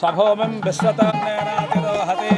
सभोमं विश्वतमेनातिरोहति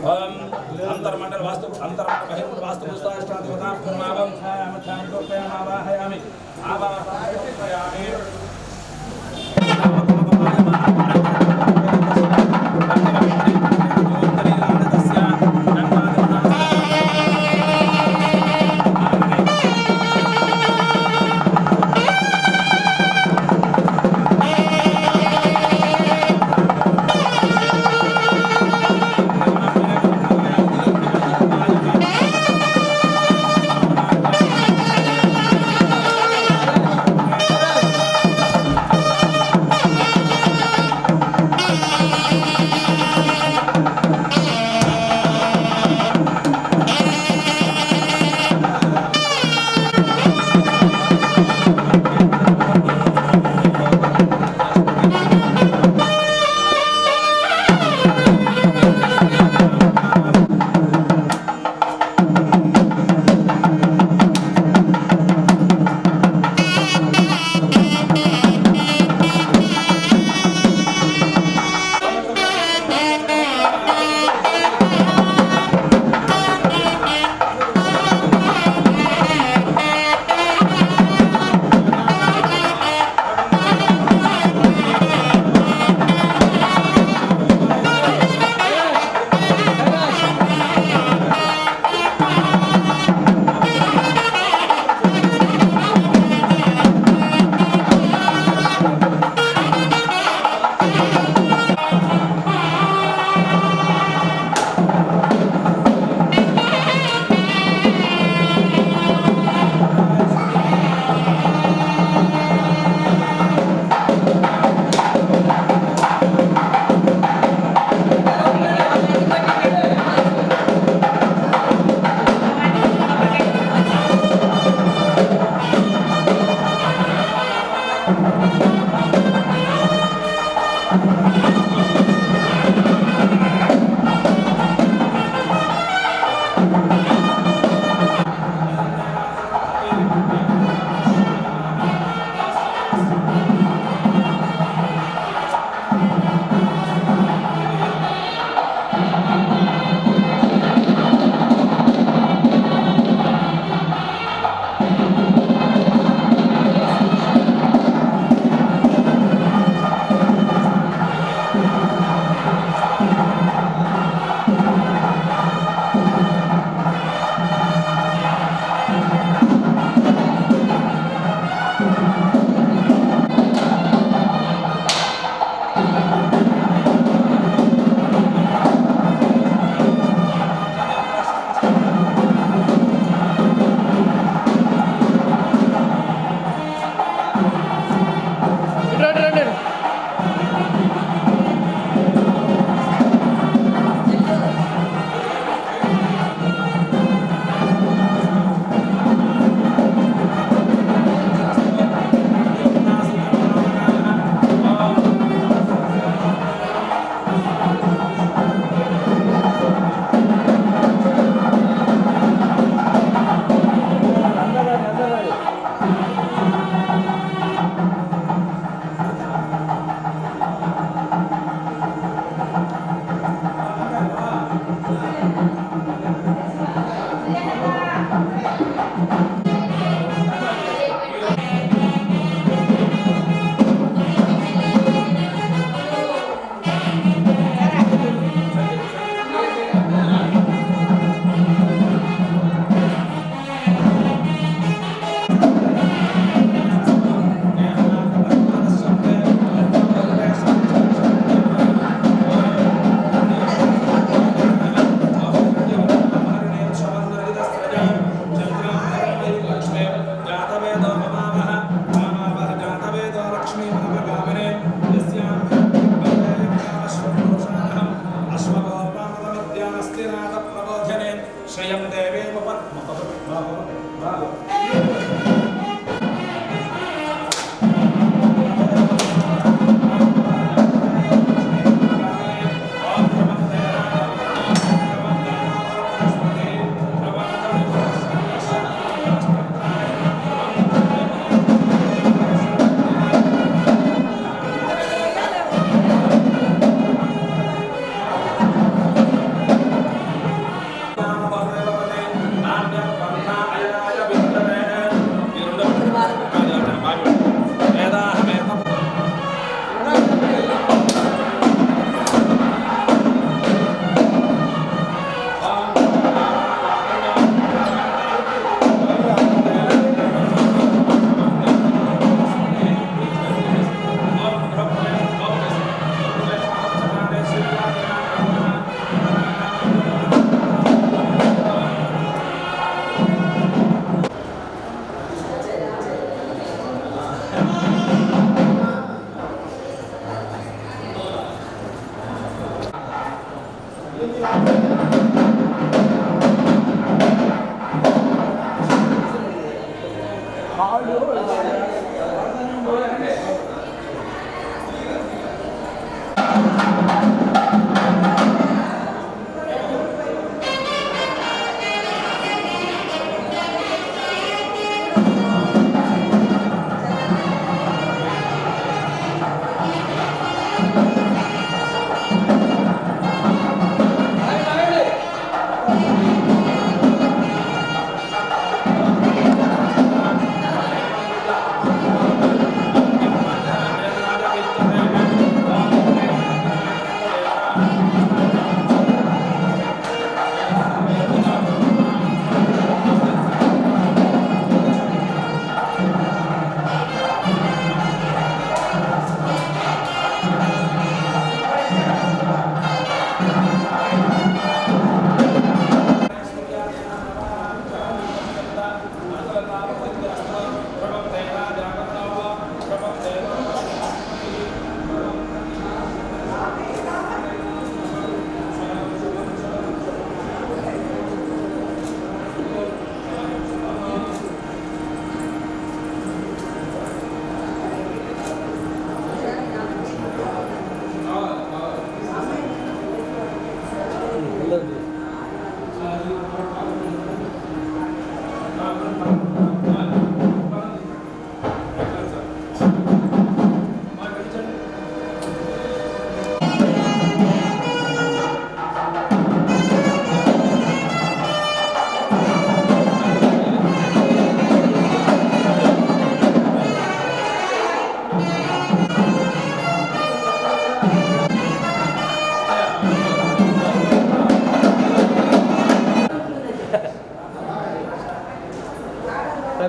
ओम अंतर्मंडल वास्तु अंतर्मंडल बहिर्मंडल वास्तु पुष्टाष्टाधिपतां फर्मावं छायामच्छामि तोपयामि आवाहयामि आवाहयामि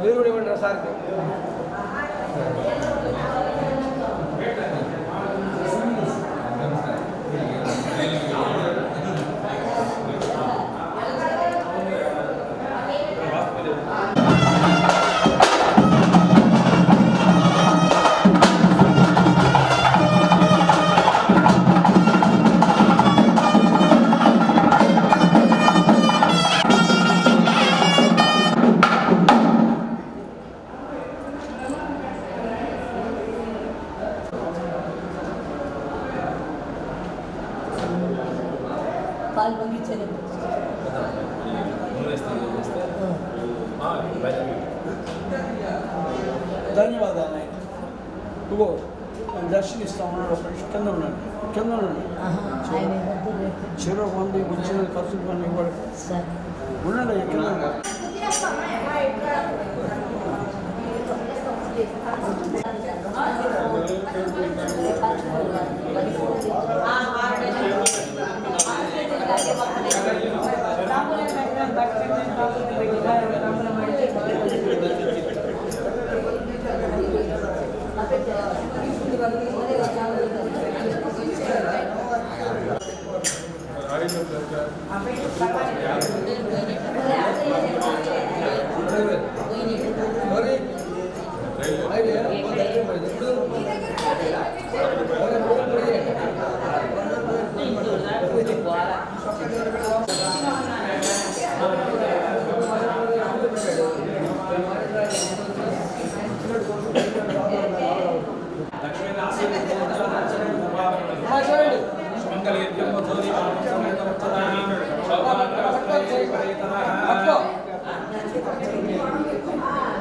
మీరు కూడా ఇవ్వండి సార్కి. పాలు పంపించలేదు. ధన్యవాదాలు. ఇగో దర్శనం ఇస్తా ఉన్నాడు. కింద ఉన్నాడు, కింద ఉన్నాడు. చెరువు మంది వచ్చిన ఖర్చులు పని ఇవ్వడు. ఉండండి ఎక్కడ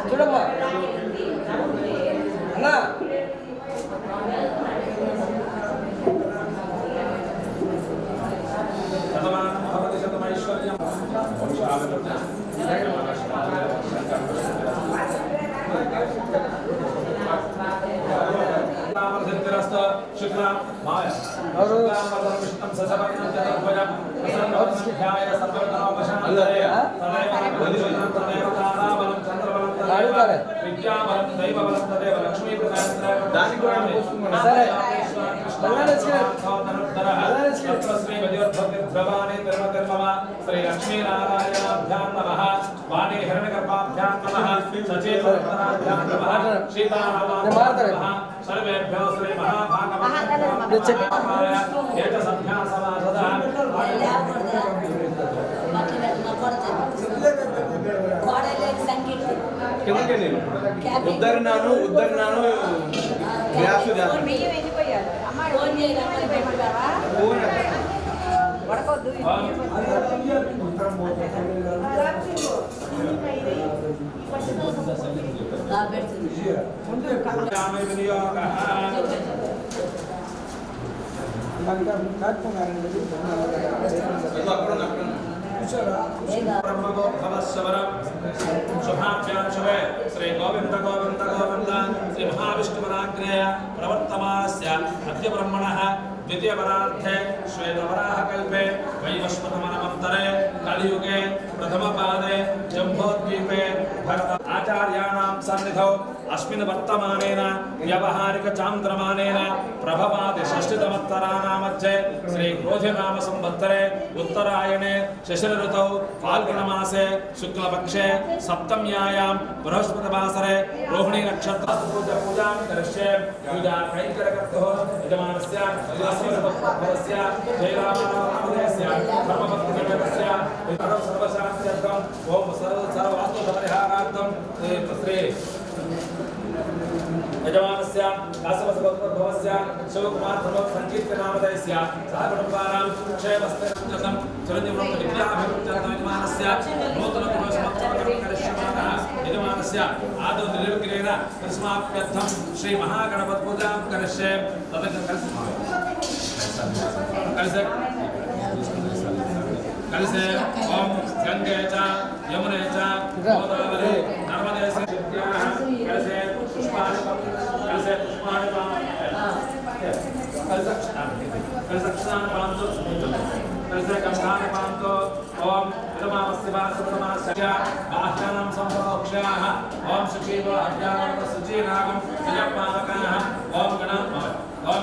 చూడమ్మా అన్నా सर्वेभ्यो श्री महाभागवत ఉద్దరినాను గ్యాస్ श्री गोविंद गोविंद गोविंद श्री महाविष्णुवराग्नेय प्रवर्तमानस्य अद्य ब्रह्मणः द्वितीय परार्थे श्वेतवराहकल्पे वैवस्वतमनवन्तरे कलियुगे प्रथमपादे जम्बोद्वीपे भरत आचार्याणां सन्निधौ अस्मिन् वर्तमानेन व्यावहारिक चान्द्रमानेन प्रभवादि षष्ठितमोत्तराणामध्ये श्री क्रोधिनाम संवत्सरे उत्तरायणे शशिर ऋतौ फाल्गुनमासे शुक्लपक्षे सप्तम्यायां बृहस्पतिवासरे रोहिणी नक्षत्र पूजां करिष्ये पूजा कैंकर्यकर्तुः यजमानस्य भवस्य जयरामनामधेयस्य धर्मपत्नीस्य सर्वशान्त्यर्थम् ओम सर्ववास्तुपरिहारार्थं श्री यजमानस्य कासवसभवस्य शिवकुमार प्रभव संकीर्तनामधेयस्य सहकुटुम्बानां क्षेमस्तेजसं चिरञ्जीवं विद्याभिवृद्ध्यर्थं यजमानस्य नूतनगृहसमुत्तरकं करिष्यमाणः यजमानस्य आदौ निर्विघ्नेन तस्माप्यर्थं श्री महागणपति पूजां करिष्ये कलसे ओम गंगे च यमुने च गोदावरी नर्मदे कलसे पुष्पाणि कलसक्षान पांतो कलसे गंधान पांतो ओम विरमावस्तिवासुरमास्य बाह्यानां संभोक्ष्याः ओम सुचीवा अज्ञानं सुचीनागं विजयपावकाः ओम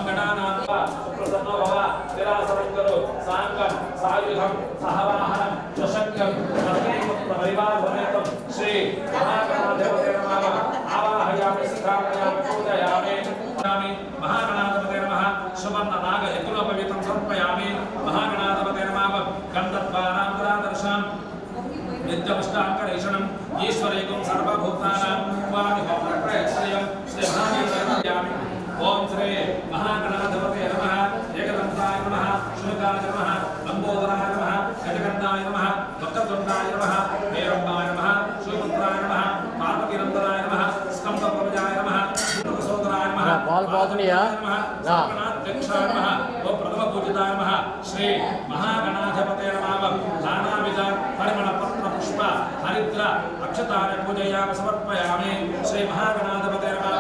गणानां सुप्रसन्नो भव तिरासनं करो साङ्गं सायुधं सहवाहनं स्वशक्यं परिवारभवेतं श्री महागणाधिपते नमः आवाहयामि स्थापयामि पूजयामि महागणाधिपते नमः सुवर्णनाग यज्ञोपवीतं समर्पयामि महागणाधिपते नमः गन्धद्वारान्तरादर्शनं नित्यमुष्टाङ्करेषणम् ईश्वरेकं सर्वभूतानां वादिहोमप्रयश्रयं श्री महागणाधिपते ओम श्री महागणाधिपते नमः एकदन्ताय नमः शुनकाय नमः लंबोदराय नमः गजकर्णाय नमः वक्रतुण्डाय नमः हेरम्बाय नमः सुभद्राय नमः पार्वतीनन्दनाय नमः स्कन्दप्रभुजाय नमः सोदराय नमः पाल्पादनीया नाध्यक्षाय नमः ओम प्रथमपूजिताय नमः श्री महागणाधिपते नमः नानाविध परिमलपत्र पुष्प हरिद्र अक्षतानि पूजयामि समर्पयामि श्री महागणाधिपते नमः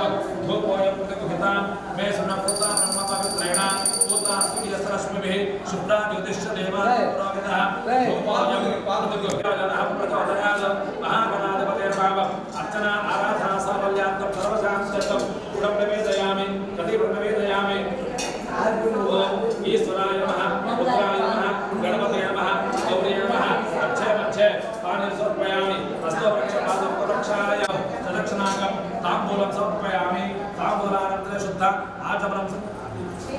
धूपोऽयं प्रतिगृहीतां मे सुनपूता ब्रह्म पवित्रेण पूता स्तुतियस्रश्मिभिः शुभ्रा ज्योतिश्च देवानुपुरोहितः धूपोऽयं प्रतिगृह्यजनः प्रचोदयात् महागणाधिपते नमः अर्चना आराधना साफल्यार्थं सर्वशान्त्यर्थं गुडं निवेदयामि प्रदीपं निवेदयामि ओम ईश्वराय नमः रुद्राय नमः गणपतये नमः गौरी नमः अच्छे मच्छे पानी समर्पयामि हस्तोपक्षपादं प्रदक्षाय प्रदक्षिणाकं ताम्बूलं समर्पयामि ताम्बूलानन्तरे शुद्ध आचमनं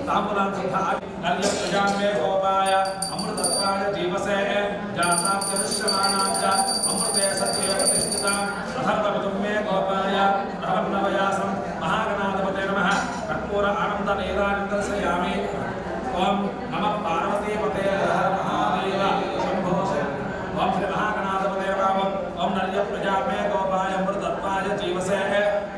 ताम्बूलान् शुद्ध नल्यं प्रजाम्ये गोपाय अमृतत्वाय जीवसे जातां दृश्यमानां च अमृते सत्ये प्रतिष्ठितां अथर्ववितुम्ये गोपाय ब्रह्मण्यवयासं महागणाधिपते नमः कर्पूर आनन्दनेदानं दर्शयामि ओम नमः पार्वतीपते महादेव शम्भो ओम श्री महागणाधिपते नमः ओम नल्य प्रजाम्ये गोपाय अमृतत्वाय जीवसे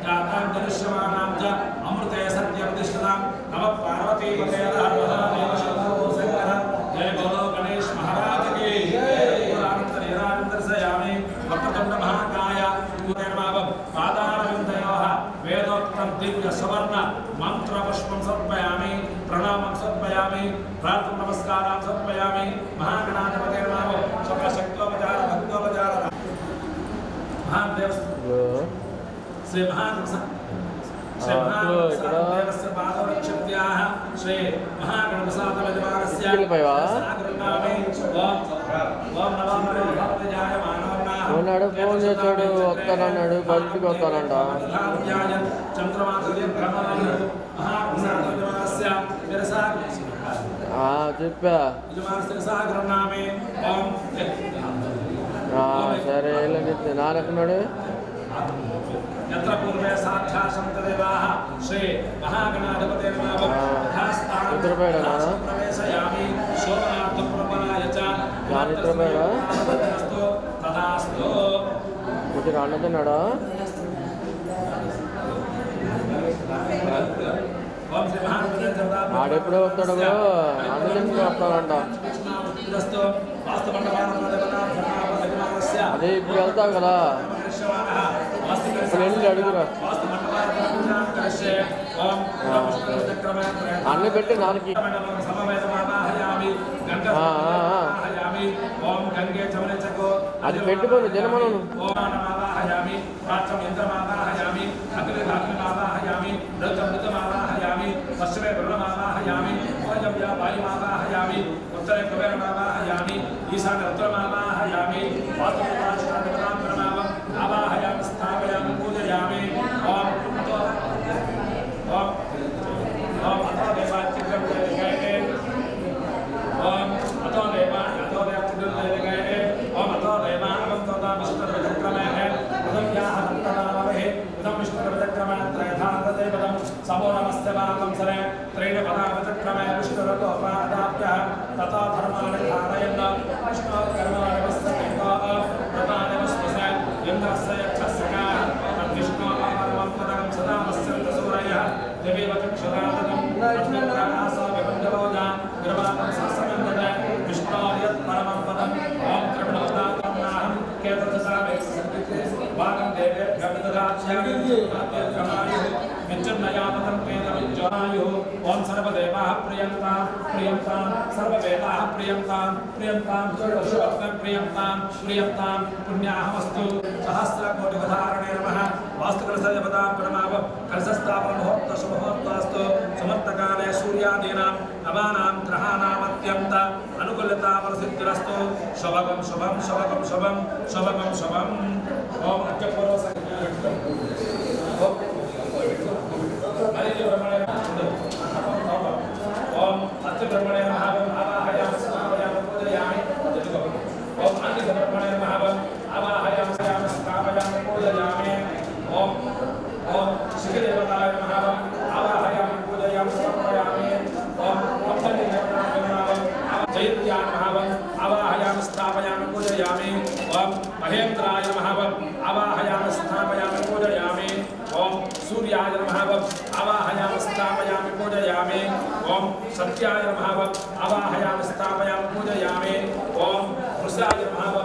जातां दृश्यमानां च अमृते सत्ये प्रतिष्ठितां नमः पार्वतीपते महादेव शम्भो शंकर जय बोलो गणेश महाराज की आनन्दनेदानं दर्शयामि वक्रतुण्ड महाकाय नमः पादारविन्दयोः वेदोक्तं दिव्य सवर्ण मंत्र पुष्पं समर्पयामि प्रणामं समर्पयामि प्रार्थना नमस्कारां समर्पयामि महागणाधिपते नमः सकलशक्तोपचार भक्तोपचार महादेव श्री महादेवस्य पादवक्षत्याः श्री महागणपसादवजमानस्य सागरनामे ओम नमो भगवते मानवनाः ఉన్నాడు ఫోన్ చేశాడు వస్తానన్నాడు బయటికి వస్తానంట చెప్పా సరే నాన్నకున్నాడు यत्र पूर्वे साक्षात् सन्तदेवाः श्री महागणाधिपते नमः यथास्थानं प्रवेशयामि शोभनार्थं प्रपणाय च तथास्तु तथास्तु मुझे राणा తిన్నాడా ఓం శ్రీ మహాగణపతే నమః ఆడెప్పుడో వస్తాడో ఆనందంగా వస్తాడంట అదే ఇప్పుడు వెళ్తావు కదా ఇప్పుడు వెళ్ళి అడుగురా అన్నీ పెట్టి నాన్నకి అది పెట్టుకోను జనమను పశ్చిమే బ్రహ్మమావాహయామి వాయుమావాహయామి ఉత్తరే కుబేరమావాహయామి ఈశాన్య ఉత్తరమావాహయామి వాస్తుప్రకాశనాం ప్రణామం ఆవాహయామి స్థాపయామి పూజయామి ఓం అతో దేవాచిత్రం జయగయే ఓం అతో దేవాచిత్రం జయగయే ఓం అతో దేవానంతోదా విష్ణుర్విచక్రమే ఉదం యాహ దత్తనామవహే ఉదం విష్ణుర్విచక్రమే త్రయథాంతతే పదం సమో నమస్తే వాకం సరే త్రైణ పదావిచక్రమే విష్ణురతోపాదాప్యః తథా ధర్మాణి ధారయన్న విష్ణోర్కర్మాణి వస్తేకాః ప్రతాని వస్వస ఇంద్రస్య యక్షస్యకా తద్విష్ణోపరమం పదం సదా వస్యంత సూరయః దేవీవ చక్షురాదనం తస్మిన్నాసా విభంజవోజా గ్రవాదం సహస్రమందన విష్ణోర్యత్ పరమం పదం ఓం త్రిపుణోదాతమ్నాహం కేతససామే వాగం దేవే గవిదదాచ్యామి విచ్ఛిన్నయామతం పేదవిజ్జాయుః ఓం సర్వదేవాః ప్రియంతాం ప్రియంతాం సర్వవేదాః ప్రియంతాం ప్రియంతాం సర్వశుభం ప్రియంతాం ప్రియంతాం పుణ్యాహమస్తు సహస్రకోటివధారణే నమః వాస్తుకలశదేవతాం ప్రణామ కలశస్థాపన ముహూర్త శుభముహూర్తాస్తు సమర్థకాలే సూర్యాదీనాం నవానాం గ్రహాణామత్యంత అనుకూలతా ప్రసిద్ధిరస్తు శుభగం శుభం శుభగం శుభం శుభగం శుభం ఓం అత్యపూర్వ ఓం అత్య బ్రహ్మణే నమః ఆవాహయామి స్థాపయామి పూజయామి ఓం అత్య బ్రహ్మణే నమః ఆవాహయామి స్థాపయామి పూజయామి ఓం ఓం శివదేవతాయ నమః ఆవాహయామి పూజయామి స్థాపయామి ఓం అత్య దేవతాయ నమః జయత్యాయ నమః ఆవాహయామి స్థాపయామి పూజయామి ఓం మహేంద్రాయ నమః ఆవాహయామి స్థాపయామి పూజయామి ఓం సూర్యాయ నమః ఆవాహయామి స్థాపయామి పూజయామి ఓం సత్యాయ నమః ఆవాహయామి స్థాపయామి పూజయామి ఓం వృషాయ నమః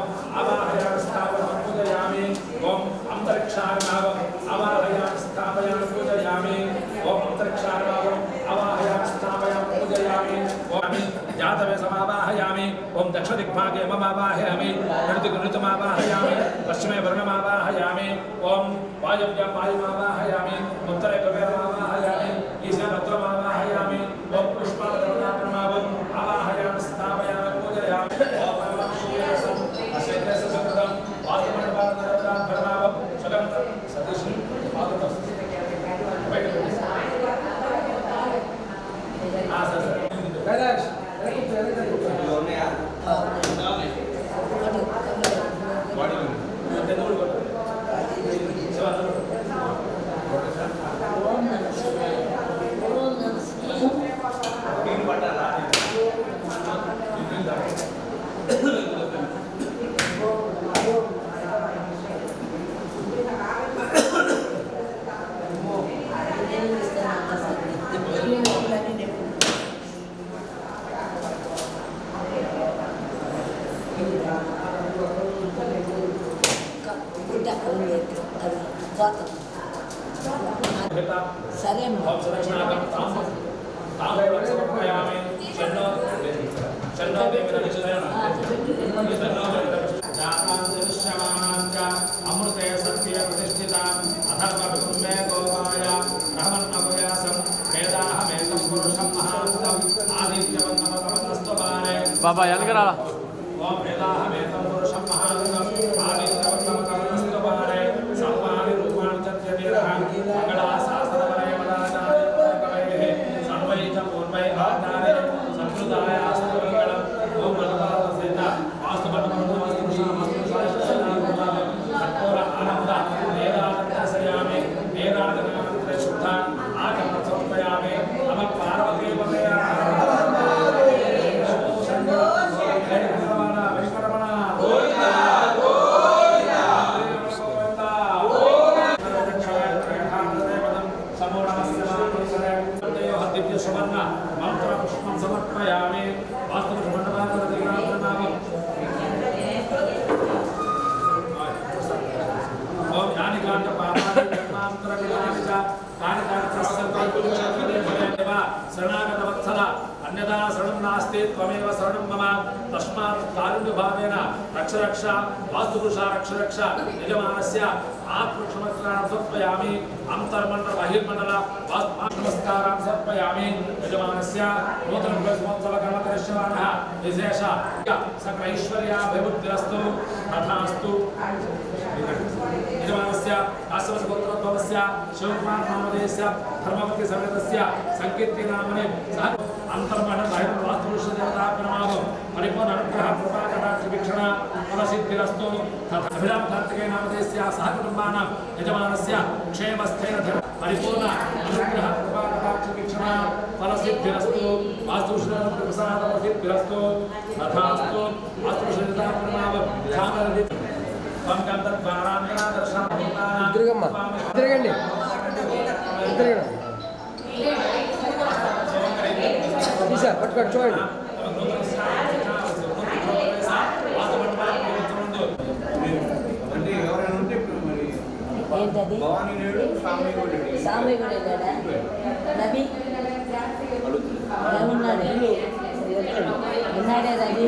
ఆవాహయామి స్థాపయామి పూజయామి ఓం అంతరిక్షాయ నమః ఆవాహయామి స్థాపయామి పూజయామి ఓం అంతరిక్షాయ నమః ఆవాహయామి స్థాపయామి పూజయామి ఓం జాతవే సమావాహయామి ఓం దక్షిణదిగ్భాగే మమావాహయామి ఋతుమావాహయామి పశ్చిమే వర్ణమావాహయామి ఓం వాయవ్యం వాయుమావాహయామి ఉత్తరే కుబేరమావాహయామి ఈశాన్యోత్తరమావాహయామి ఓం పుష్పాలదేవతాప్రణామం ఆవాహయామి స్థాపయామి పూజయామి ఓం నమఃశివాయ అశేష సకృతం వాయుమండపాదేవతాప్రణామం సుగంధ సదృశం పాదతం కైలాష్ సరే అమృతే సత్య ప్రతిష్ఠితాం అధర్మ వికుర్మే గోపాయ బ్రహ్మణ్యవ్యాసం వేదాహమేకం పురుషం మహాంతం ఆదిత్యవంతమస్తవారే బాబా వెనకరాలా ఓం వేదాహమేకం పురుషం మహాంతం ఆదిత్యవంతమస్తవారే సర్వాణి రూపాణి చర్యవీరః మంగళా శాస్త్రవరే మదాచార్య సర్వైత పూర్వై ఆధారే సంస్కృతాయ మంగళం ఓం మనపాలసేన వాస్తు नास्ति त्वमेव शरणं मम तस्मात् कारुण्यभावेन रक्ष रक्ष वास्तुपुरुषा रक्ष रक्ष यजमानस्य आत्मक्षमस्कारां समर्पयामि अंतर्मण्डल बहिर्मण्डल नमस्कारां समर्पयामि यजमानस्य नूतन ब्रह्मोत्सव कर्मकरिष्यमाणः विशेष सकल ऐश्वर्याभिवृद्धिरस्तु तथास्तु यजमानस्य काश्यपगोत्रोद्भवस्य शिवकुमार नामधेयस्य धर्मपति समेतस्य संकीर्तिनामने सह अंतर्मण्डल बहिर्मण्डल वास्तुपुरुष देवताभ्यनमागो परिपूर्ण अनुग्रह कृपा कटाक्ष वीक्षण फलसिद्धिरस्तु तथा अभिरामकार्तिकेय नामधेयस्य सहकुटुम्बानां यजमानस्य क्षेमस्थैर्य परिपूर्ण अनुग्रह कृपा कटाक्ष वीक्षण फलसिद्धिरस्तु वास्तुपुरुष प्रसाद फलसिद्धिरस्तु तथास्तु वास्तुपुरुष देवताभ्यनमागो ध्यानरति తిరగమ్మా తిరగండి తిరగండి సార్ పట్టుకోండి చూడండి ఏంటది స్వామి కూడా వెళ్ళాడా రవి ఉన్నాడే ఉన్నాడే రవి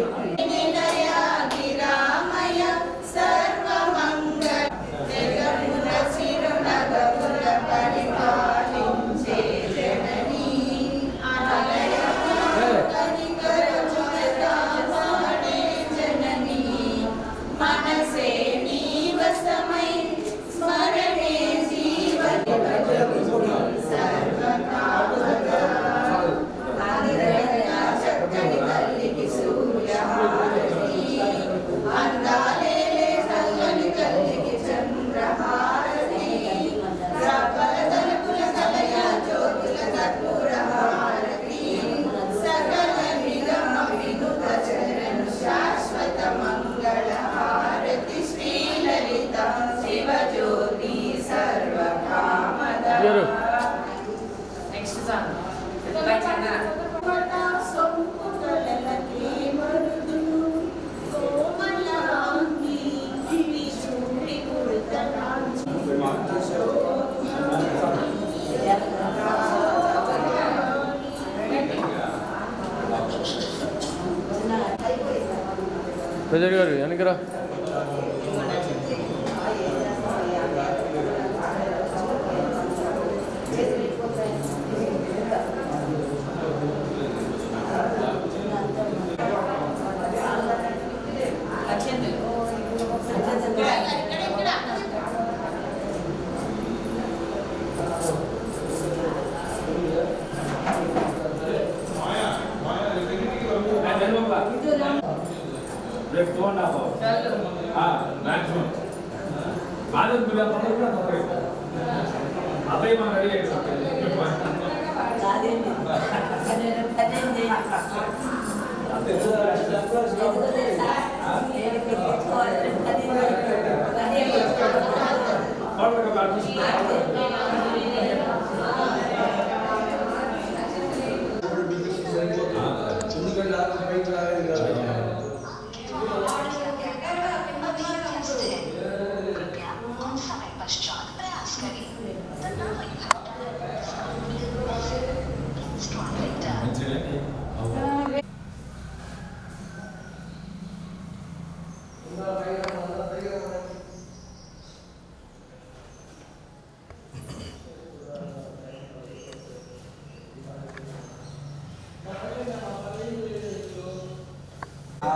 ప్రజలు గారు వెనకరా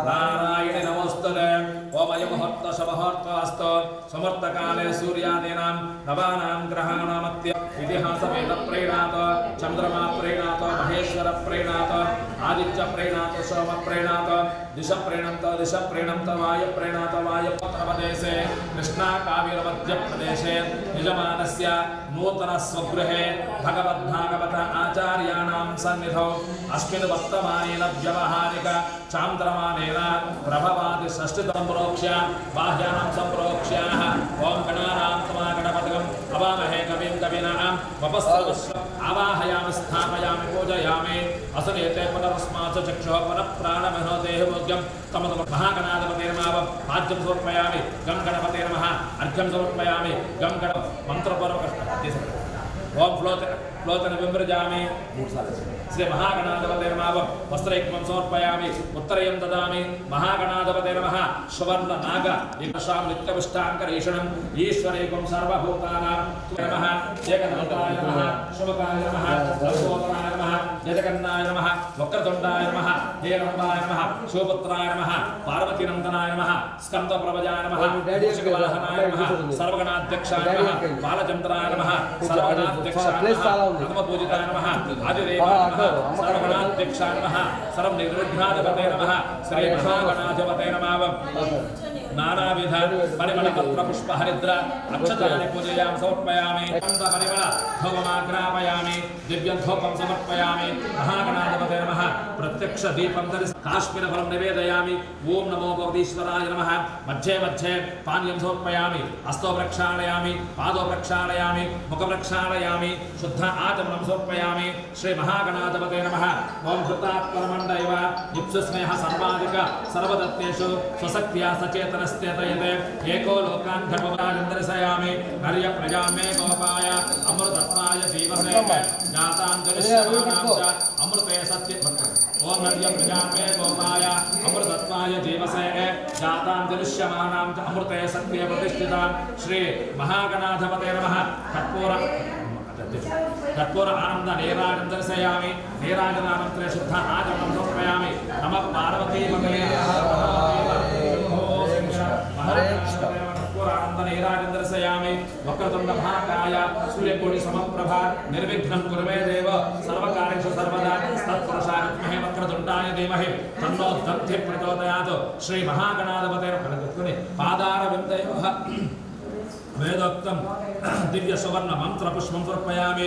नारायण नमोस्तुते ओम अयमुहूर्त शुभमुहूर्तस्तु समर्थकाले सूर्यादीनां नवानां ग्रहाणामत्य इतिहासवेद प्रेणात चंद्रमा प्रेणात महेश्वर प्रेणात आदित्य प्रेणात सोम प्रेणात दिश प्रेणंत वायु प्रेणात वायुपत्रप्रदेशे कृष्णा कावेरी प्रदेशे यजमानस्य नूतन स्वगृहे भगवद्भागवत आचार्याणां सन्निधौ अस्मिन् वर्तमानेन व्यवहारिक चांद्रमानेन प्रभवादि षष्ठितम प्रोक्ष्य बाह्यानां संप्रोक्ष्याः ओम गणानां त्वा गणपतिं अवामहे कविं कविनां वपस्तवस्व आवाहयामि स्थापयामि पूजयामि असनेते पुनरस्मात् चक्षुः पुनः प्राणमहो देहभोग्यं तमद महागणाधिपतिर्माव आद्यं समर्पयामि गं गणपते नमः अर्घ्यं समर्पयामि गं गण मंत्रपूर्वक ओम फ्लोतन विमृजामि 3 साल श्री महागणाधिपते नमः वस्त्रैक्मं समर्पयामि उत्तरयं ददामि महागणाधिपते नमः सुवर्ण नाग इक्षां नित्यपुष्टाङ्करीषणम् ईश्वरैकं सर्वभूतानां नमः जगन्नाथाय नमः शुभकाय नमः लम्बोदराय नमः यजगन्नाय नमः वक्रतुण्डाय नमः हेरम्बाय नमः शिवपुत्राय नमः पार्वतीनन्दनाय नमः स्कन्दप्रभजाय नमः मूषिकवाहनाय नमः सर्वगणाध्यक्षाय नमः बालचन्द्राय नमः सर्वगणाध्यक्षाय नमः प्रथमपूजिताय नमः आदिदेवाय नमः सर्वगणाध्यक्षाय नमः सर्वनिर्विघ्नाधिपते नमः श्री महागणाधिपते नमः नानाविध परिमलपत्र पुष्प हरिद्र अक्षतानि पूजयामि समर्पयामि परिमल धूपमाग्रापयामि दिव्यधूपं समर्पयामि महागणाधिपते नमः प्रत्यक्ष दीपं धरिष्यामि काश्मीरफलं निवेदयामि ओम नमो भगवतीश्वराय नमः मध्ये मध्ये पानीयं समर्पयामि हस्तो प्रक्षालयामि पादो प्रक्षालयामि मुख प्रक्षालयामि शुद्ध आचमनं समर्पयामि श्री महागणाधिपते नमः ओम हृतात्परमण्डैव इप्सुस्नेह सर्वाधिक सर्वदत्तेषु स्वशक्त्या सचेतनस्तेतयते एको लोकान् धर्मवान् दर्शयामि हर्य प्रजा मे गोपाय अमृतत्वाय जीवसे जातां जनिष्यमानां च अमृते सत्य ओम हर्य प्रजा मे गोपाय अमृतत्वाय जीवसे जातां जनिष्यमानां च अमृते सत्य प्रतिष्ठितां श्री महागणाधिपते नमः कर्पूर आनंद नीराजं दर्शयामि नीराजनानन्तरे शुद्ध आचमनं समर्पयामि नमः पार्वती कर्पूर आनंद नीराजं दर्शयामि वक्रतुण्ड महाकाय सूर्यकोटि समप्रभा निर्विघ्नं कुरु मे देव सर्वकार्येषु सर्वदा तत्पुरुषाय विद्महे वक्रतुण्डाय धीमहि तन्नो दन्ति प्रचोदयात् श्री महागणाधिपते नमः पादारविन्दयोः वेदोक्तं दिव्य सुवर्ण मंत्र पुष्पं समर्पयामि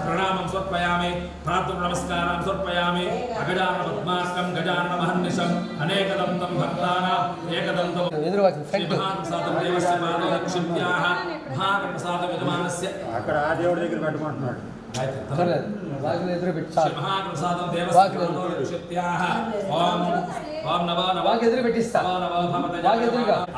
प्रणामं समर्पयामि प्रार्थना नमस्कारं समर्पयामि अगजानन पद्मार्कं गजानन महर्निशम् अनेकदन्तं भक्तानाम् एकदन्तं महाप्रसादं देवस्य पादोक्षिप्याः महाप्रसादं यजमानस्य అక్కడ ఆ దేవుడి దగ్గర పెట్టుకుంటున్నాడు महाप्रसादं देवस्य पादोक्षिप्याः ओम ओम नमो नमः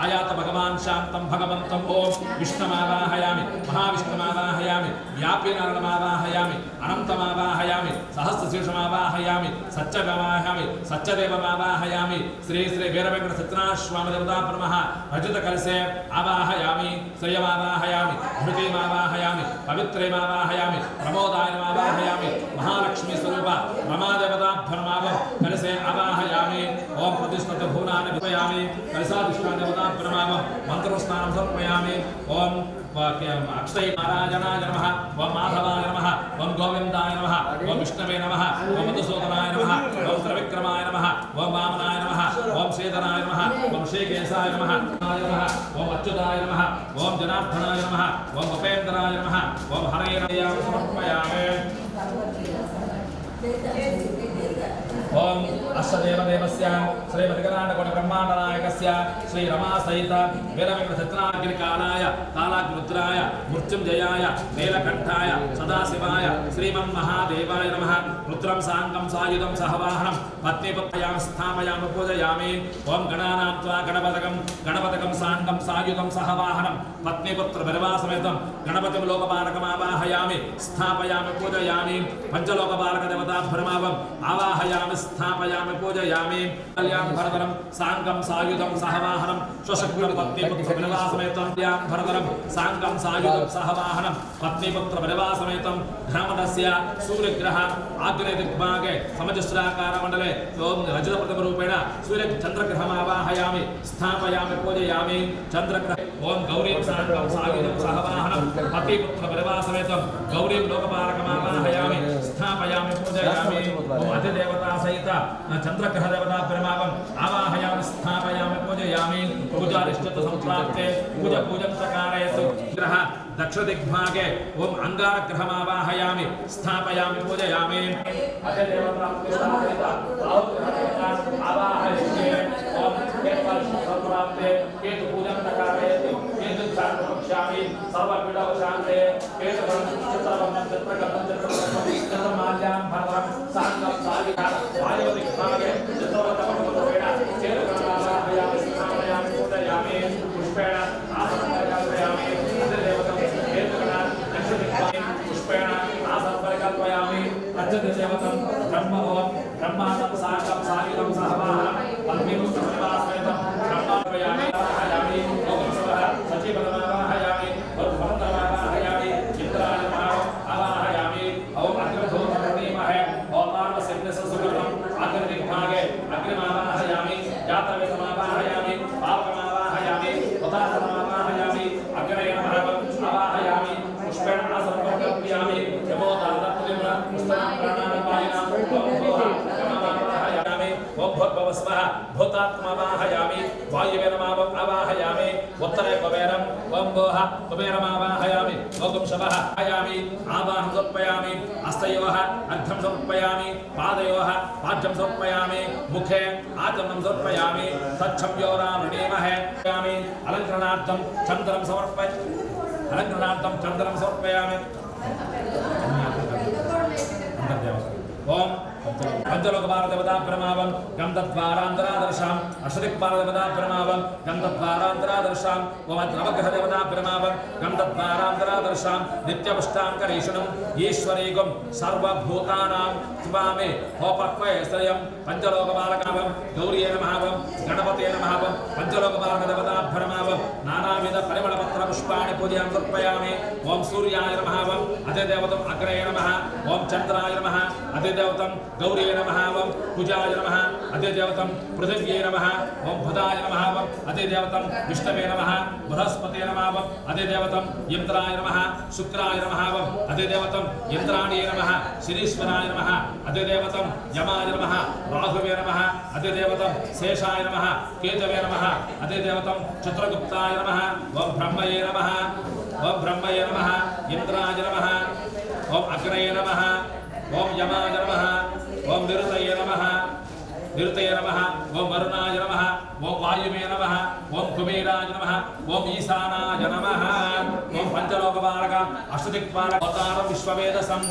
आयात भगवान शांतं भगवन्तं ओम विष्णुमावाहयामि महाविष्णुमावाहयामि व्याप्यनारायणमावाहयामि अनन्तमावाहयामि सहस्रशीर्षमावाहयामि सच्चमावाहयामि सच्चदेवमावाहयामि श्री श्री वीरवेंकट सत्यनारायण देवता ब्रह्मः रजत कलशे आवाहयामि श्रियमावाहयामि धृतिमावाहयामि पवित्रेमावाहयामि प्रमोदायमावाहयामि महालक्ष्मी स्वरूप रमादेवता भ्रमावं कलशे आवाहयामि ओम प्रतिष्ठित भुवनानि विपयामि कलशाधिष्ठान देवता प्रणामं मंत्रस्नानं समर्पयामि ओम अक्षय नारायणाय नमः ओम माधवाय नमः ओम गोविन्दाय नमः ओम विष्णवे नमः ओम मधुसूदनाय नमः ओम त्रिविक्रमाय नमः ओम वामनाय नमः ओम श्रीधराय नमः ओम श्रीकेशाय नमः ओम अच्युताय नमः ओम जनार्दनाय नमः ओम उपेन्द्राय नमः ओम हरे नमः समर्पयामि ओम अष्टदेवदेवस्य श्री मधुकराण्डकोटि ब्रह्माण्डनायकस्य श्री रमा सहित वीरवेंकट सत्यनारायणकालाय कालाग्रुद्राय मृत्युंजयाय नीलकण्ठाय सदाशिवाय श्रीमन्महादेवाय नमः रुद्रं साङ्गं सायुधं सहवाहनं पत्नीपत्यां स्थापयामि पूजयामि ओम गणानां त्वा गणपतकं साङ्गं सायुधं सहवाहनं पत्नीपुत्र परिवारसमेतं गणपतिं लोकपालकमावाहयामि स्थापयामि पूजयामि पंचलोकपालकदेवता भ्रमावम् आवाहयामि स्थापयामि पूजयामि कल्याण भरतरं साङ्गं सायुधं सहवाहनं स्वशक्तं पत्नीपुत्र परिवारसमेतं कल्याण भरतरं साङ्गं सायुधं सहवाहनं पत्नीपुत्र परिवारसमेतं ग्रामदस्य सूर्यग्रह आग्नेयदिग्भागे समचस्राकारमण्डले ओम रजतप्रतिमरूपेण सूर्यचन्द्रग्रहमावाहयामि स्थापयामि पूजयामि चन्द्रग्रह ओम गौरीं साङ्गं सायुधं सहवाहनं पत्नीपुत्र परिवारसमेतं गौरीं लोकपालकमावाहयामि स्थापयामि पूजयामि ओम अधिदेवता सहित चन्द्रग्रह देवता प्रमावम् आवाहयामि स्थापयामि पूजयामि पूजारिष्टत संप्राप्ते पूजं चकारयतु ग्रह दक्षिणदिग्भागे ओम अंगारग्रहमावाहयामि स्थापयामि पूजयामि अधिदेवता सहित आवाहयामि ओम केतुफल संप्राप्ते केतु पूजं चकारयतु केतु चान्द्रमक्षामि सर्वपीडवशान्ते केतुफलं चित्रमाल्यां भरतं साङ्गं सायुधं वायुदिग्भागे चतुर्थमरूपेण चेतुकर्मावाहयामि स्थापयामि पूजयामि पुष्पेण आसनपरिकल्पयामि अधिदेवतं केतुगणात् दक्षिणदिग्भागे पुष्पेण आसनपरिकल्पयामि अच्युतदेवतं जातवेदमावाहयामि पापमावाहयामि उदासनमावाहयामि अग्रये नमः आवाहयामि पुष्पेण आसनमर्पयामि यमोदातत्वं पुष्पप्राणानापायिनां आवाहयामि ओम भूर्भुवस्वः भूतात्मावाहयामि वायुवे नमः आवाहयामि उत्तरे कुबेरं ओम भोः कुबेरमावाहयामि ओम शवः आयामि आवाहं समर्पयामि हस्तयोः अर्घ्यं समर्पयामि पादयोः पाद्यं समर्पयामि मुखे आचमनं समर्पयामि तच्छम्योरामणीमहे अलङ्करणार्थं चन्द्रं समर्पयामि ओम पंचलोकपालदेवता प्रमावं गन्धद्वारान्तरादर्शाम् अष्टदिक्पालदेवता प्रमावं गन्धद्वारान्तरादर्शाम् ओम नवग्रहदेवता प्रमावं गन्धद्वारान्तरादर्शाम् नित्यपुष्टाङ्करीषणम् ईश्वरीगं सर्वभूतानां स्वामे होपक्वयस्त्रयं पंचलोकपालकावं गौर्ये नमः गणपते नमः पंचलोकपालदेवता प्रमावं नानाविध परिमलपत्रपुष्पाणि पूजयां समर्पयामि ओम सूर्याय नमः अधिदेवतम् अग्रये नमः ओम चन्द्राय नमः अधिदेवतं गौर्ये नमः ओम कुजाय नमः अधिदेवतं पृथिव्यै नमः ओम बुधाय नमः अधिदेवतं विष्णवे नमः बृहस्पते नमः अधिदेवतं इंद्राय नमः शुक्राय नमः अधिदेवतं इंद्राणीय नमः शनीश्वराय नमः अधिदेवतं यमाय नमः राहुवे नमः अधिदेवतं शेषाय नमः केतवे नमः अधिदेवतं चित्रगुप्ताय नमः ओम ब्रह्मये नमः इंद्राय नमः ओम अग्रये नमः ओम यमाय नमः ओम निरुतये नमः ओम वरुणाय नमः ओम वायुवे नमः ओम कुबेराय नमः ओम ईशानाय नमः ओम पंचलोकपालक अष्टदिक्पालक होतारं विश्ववेदसं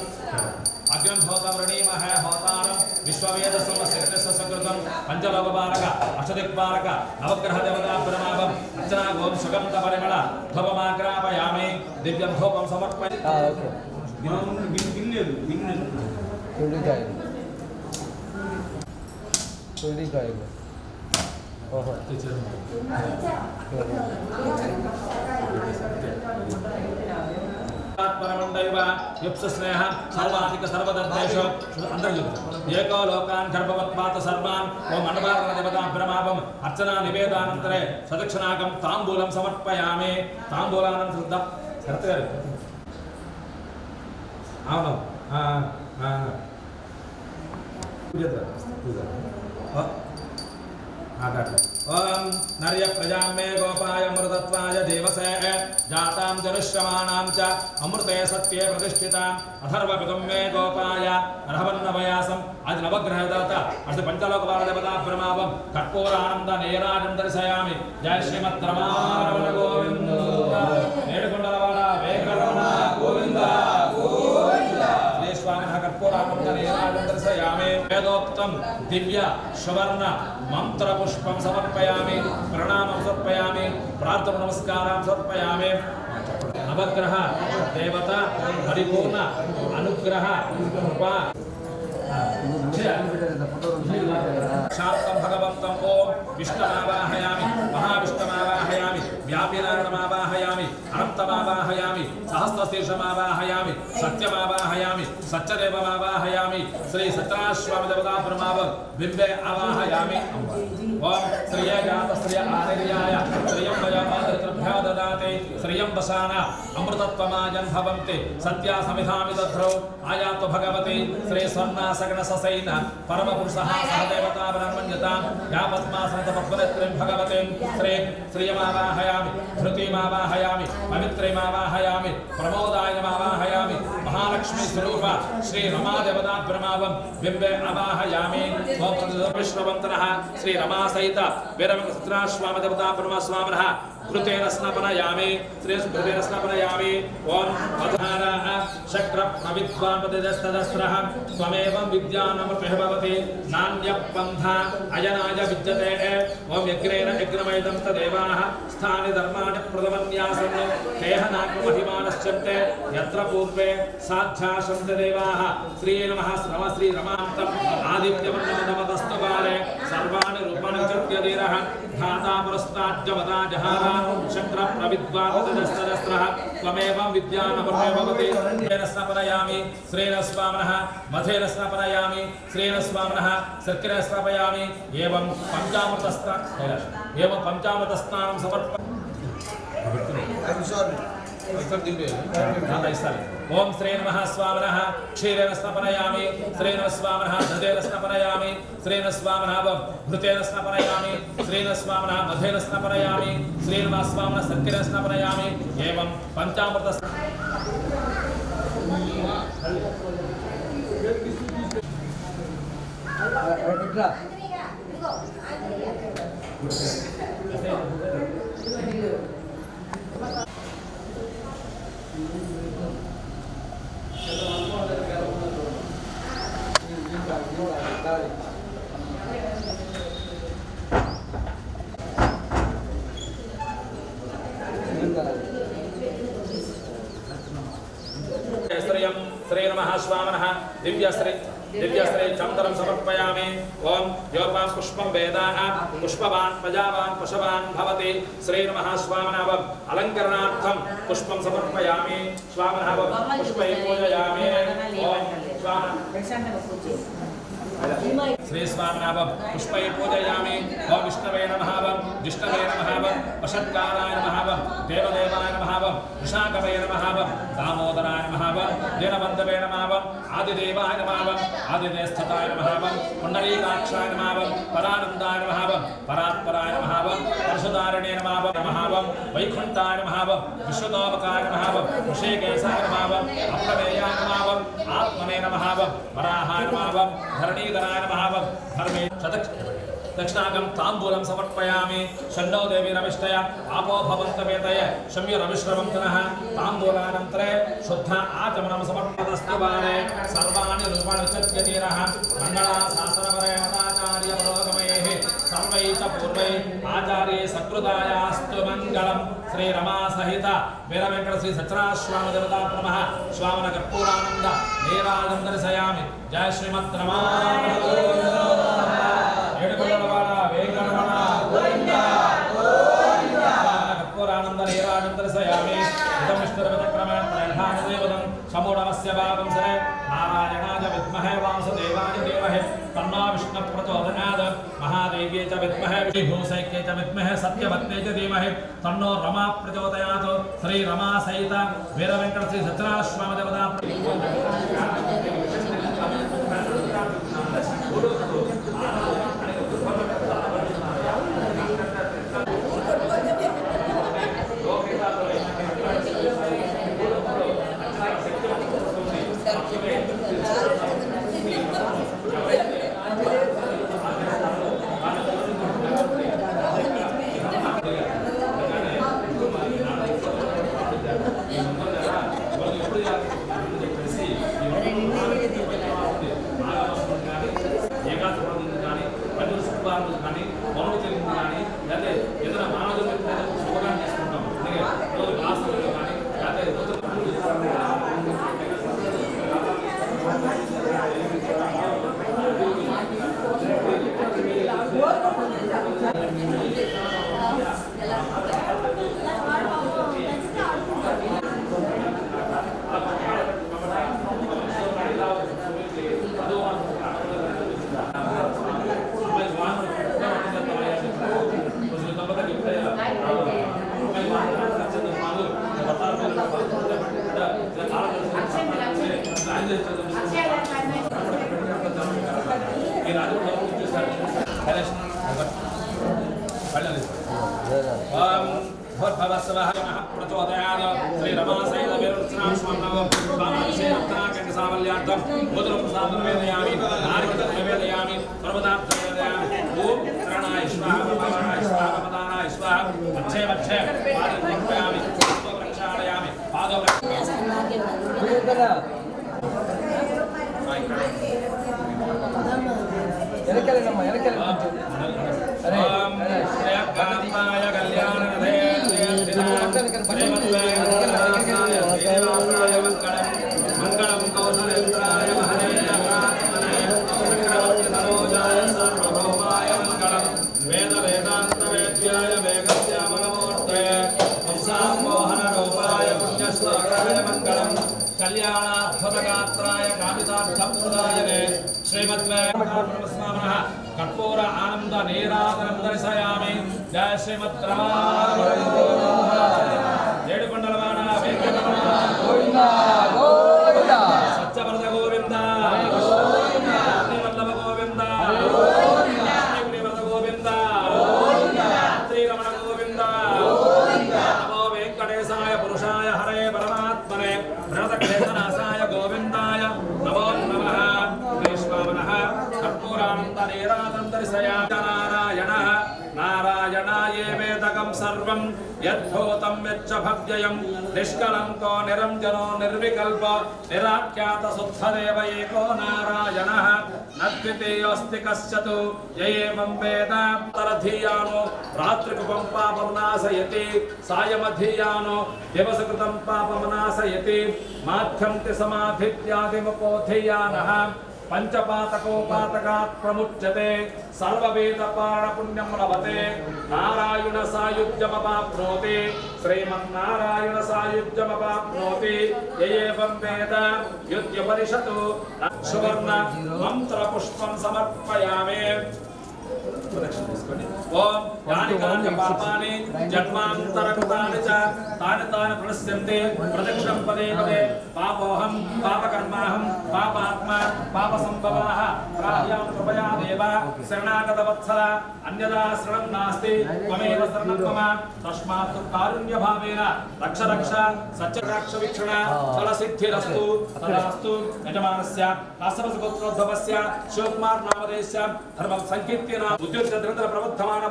अग्रं होतावृणीमहे होतारं विश्ववेदसं सकृतस्य सकृतं पंचलोकपालक अष्टदिक्पालक नवग्रहदेवता प्रमावं अर्चना ओम सुगन्धपरिमळ धूपमाग्रापयामि दिव्यं धूपं समर्पयामि ఓహో परमंदैव युप्सस्नेह सर्वाधिक सर्वदत्तेषु अंदर एको लोकान् गर्भवत्पात सर्वान् ओम मनोभावदेवता प्रमावं अर्चना निवेदानन्तरे सदक्षिणाकं ताम्बूलं समर्पयामि ताम्बूलानन्तरं सर्वत्र అవును ओम नर्य प्रजा मे गोपाय अमृतत्वाय देवसे जातां जनुष्यमाणां च अमृते सत्ये प्रतिष्ठितां अथर्वपितुं मे गोपाय अर्हवन्नवयासं आज नवग्रहदाता अष्ट पंचलोकपालदेवता प्रमावं कर्पूरानंद नेराजं दर्शयामि जय श्रीमद्रमारमण गोविंद नेडुकोंडलवाड वेंकटरमण गोविंद कर्पूरानंदर्शयामि वेदोक्तं दिव्य सुवर्ण मंत्र पुष्पं समर्पयामि प्रणामं समर्पयामि प्रार्थना नमस्कारां समर्पयामि नवग्रह देवता परिपूर्ण अनुग्रह कृपा शांतं भगवन्तं ओम विष्णुमावाहयामि महाविष्णुमावाहयामि व्यापिनारायणमावाहयामि अनन्तमावाहयामि सहस्रशीर्षमावाहयामि सत्यमावाहयामि सत्यदेवमावाहयामि श्री सत्राश्वमेधदेवता प्रमावं बिम्बे आवाहयामि ओम श्रिये जात श्रिय आनिर्याय श्रियं वयमादृभ्यो ददाति श्रियं वसाना अमृतत्वमायं भवन्ति सत्या समिधामि दध्रौ आयातु भगवती श्री स्वर्णासगण ससैन परमपुरुषः सहदेवता ब्रह्मण्यतां या पद्मासनतपद्मनेत्रीं भगवतीं श्रियमावाहयामि धृतिमावाहयामि पवित्रीमावाहयामि प्रमोदायमावाहयामि महालक्ष्मी स्वरूप श्री रमादेवता प्रमावं बिम्बे आवाहयामि ओम विश्ववन्तनः श्री रमा सहित वीरभद्राश्वामदेवता प्रमास्वामिनः कृतेन स्नापयामि श्री कृतेन स्नापयामि ओम अधारः शक्र पवित्वान् पतिदस्तदस्रः त्वमेवं विद्यानमृतः भवति नान्यपन्था अयनाय विद्यते ओम यज्ञेन यज्ञमयदं तदेवाः स्थानि धर्माणि प्रथमन्यासन् केहनाकमहिमानश्चन्ते यत्र पूर्वे साध्यासन्ते देवाः श्री नमः श्री रमान्तम् आदित्यवर्णमदस्तकाले सर्वाणि रूपाणि चित्यधीरः धाता पुरस्ताज्जवता जहारा शक्र प्रविद्वादस्तरस्त्रः त्वमेवं विद्यानपरमे भवति तेन स्नापयामि श्रेण स्वामिनः मथेन स्नापयामि श्रेण स्वामिनः सर्करेण स्नापयामि एवं पंचामृतस्नानं समर्पयामि ओम श्री नमः स्वामिनः क्षीरेण स्नापयामि श्रेण स्वामिनः दधेन स्नापयामि श्रेण स्वामिनः घृतेन स्नापयामि श्रेण स्वामिनः मधेन स्नापयामि श्री नमः स्वामिनः सर्करेण स्नापयामि एवं पंचामृत श्री नमः स्वामिनः दिव्यश्री चंदनं समर्पयामि ओम योपां पुष्पं वेदाः पुष्पवान् प्रजावान् पशवान् भवति श्री नमः स्वामिनः अलंकरणार्थं पुष्पं समर्पयामि स्वामिनः पुष्पै पूजयामि ओम श्री स्वामिनः पुष्पै पूजयामि ओम विष्णवे नमः विष्णवे नमः वषट्काराय नमः देवदेवाय नमः वृषाकवे नमः दामोदराय नमः दीनबन्धवे नमः आदिदेवाय नमः आदिदेवस्थिताय नमः पुण्डरीकाक्षाय नमः परानन्दाय नमः परात्पराय नमः परशुदारिणे नमः वैकुण्ठाय नमः विश्वतोपकाय नमः ऋषिकेशाय नमः अप्रमेयाय नमः आत्मने नमः वराहाय नमः धरणीधराय नमः धर्मे दक्षिणागं ताम्बूलं समर्पयामि शन्नो देवी रविष्टय आपो भवन्तवेतय शम्युरविश्रवन्तनः ताम्बूलानन्तरे शुद्ध आचमनं समर्पयस्तवारे सर्वाणि रूपाणि चत्यतीरः मङ्गलाशासनपरेणाचार्यपुरोगमैः सर्वैः च पूर्वैः आचार्ये सकृतायास्तु मङ्गलं श्रीरमा सहित वीरवेङ्कट श्री सचराश्वामदेवताप्रमः श्वामन कर्पूरानन्द नीराजं दर्शयामि जय श्रीमद्रमा कर्पूरानंद नीरानंद सयामि इदं विष्णुर्वचक्रमेण त्रैधानदेवतं समूढमस्य वावंसरे नारायणाय विद्महे वासुदेवाय धीमहि तन्नो विष्णुः प्रचोदयात् महादेव्यै च विद्महे विभूषैक्यै च विद्महे सत्यवत्यै च धीमहि तन्नो रमा प्रचोदयात् श्री रमा सहित वीरवेङ्कट श्री सचराश्वामदेवता वेद वेदांत वेद పుష్పార్థం ప్రదాయనే శ్రీమద్వేంకటేశ్వర కర్పూర ఆనంద నీరాజనం దర్శయామి. జయ శ్రీమద్రమారమణ ఏడుకొండలవాడ వెంకటరమణ గోవింద గోవింద సత్యవరద గోవింద వల్లభ గోవింద గోవింద శ్రీరమణ గోవింద. నమో వెంకటేశాయ పురుషాయ హరే పరమాత్మనే ప్రణతక్లేశనాశాయ గోవిందాయ నమో నమః. వైష్ణవనః కర్పూరానంద నీరాజనం దర్శయామి. నారాయణ నారాయణాయేవేదకం సర్వం యద్భూతం యచ్చ భవ్యయం నిష్కలంకో నిరంజనో నిర్వికల్ప నిరాఖ్యాత శుద్ధదేవ ఏకో నారాయణః నద్వితీయోస్తి కశ్చతు యయేవం వేద తరధీయానో రాత్రికృపం పాపమనాశయతి సాయమధీయానో దివసకృతం పాపమనాశయతి మాధ్యంతి సమాధిత్యాదిముపోధీయానః పంచపాతకోపాతకాత్ ప్రముచ్యతే సర్వవేద పాణ పుణ్యం లభతే నారాయణ సాయుజ్యమపాప్నోతి శ్రీమన్నారాయణ సాయుజ్యమపాప్నోతి యయేవం వేద యుధ్యోపనిషతు సువర్ణ మంత్ర పుష్పం సమర్పయామి. ఓం యాని కాని పాపాని జన్మాంతరకృతాని చ తాని తాని ప్రణశ్యంతి ప్రదక్షిణం పదే పదే పాపోహం పాపకర్మాహం పాపాత్మ పాపసంభవాః ప్రాహ్యాం కృపయా దేవ శరణాగత వత్సల అన్యదా శరణం నాస్తి త్వమేవ శరణం మమ తస్మాత్ కారుణ్యభావేన రక్ష రక్ష సత్యరాక్ష వీక్షణ ఫల సిద్ధిరస్తు తదాస్తు. యజమానస్య కాశ్యపగోత్రోద్భవస్య శివకుమార్ నామధేయస్య ధర్మ సంకీర్తన ఉద్యోగ ప్రవర్ధమాన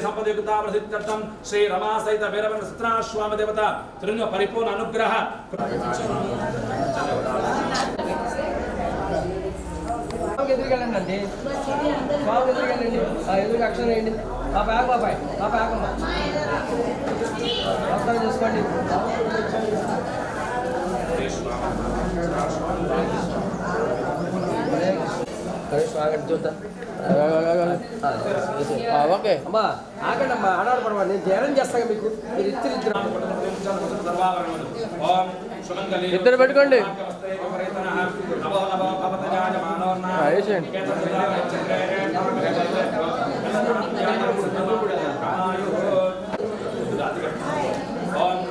సంపదయుక్త ప్రసిద్ధం శ్రీ రమా సహిత వీరవన సత్యనారాయణ దేవత త్రిలింగ పరిపూర్ణ అనుగ్రహ. ఎదురుకెళ్ళండి బాబు ఎదురుకెళ్ళండి ఎదురుగా అక్షరం వేయండి. ఆ బ్యాగ్ బాబాయ్ ఆ బ్యాగ్ నమస్కారం చేసుకోండి. చూద్దాం. ఓకే అమ్మా ఆగండి అమ్మా ఆడాడు పడవ నేను ధ్యానం చేస్తాను మీకు మీరు ఇద్దరు ఇద్దరు పెట్టుకోండి.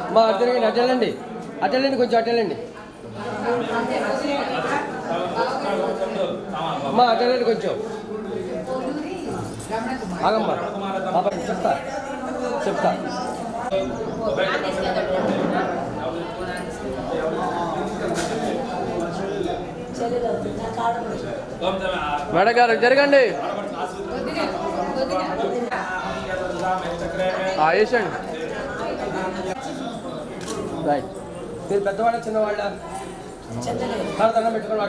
అమ్మా అటెళ్ళండి అటెళ్ళండి అటెళ్ళండి కొంచెం అటెళ్ళండి అమ్మా అటెళ్ళండి కొంచెం ఆగమ్మా బాబా చెప్తా చెప్తా. మేడం గారు జరగండి. ఆయేషండి రైట్. మీరు పెద్దవాళ్ళ చిన్నవాళ్ళ దండం పెట్టుకుని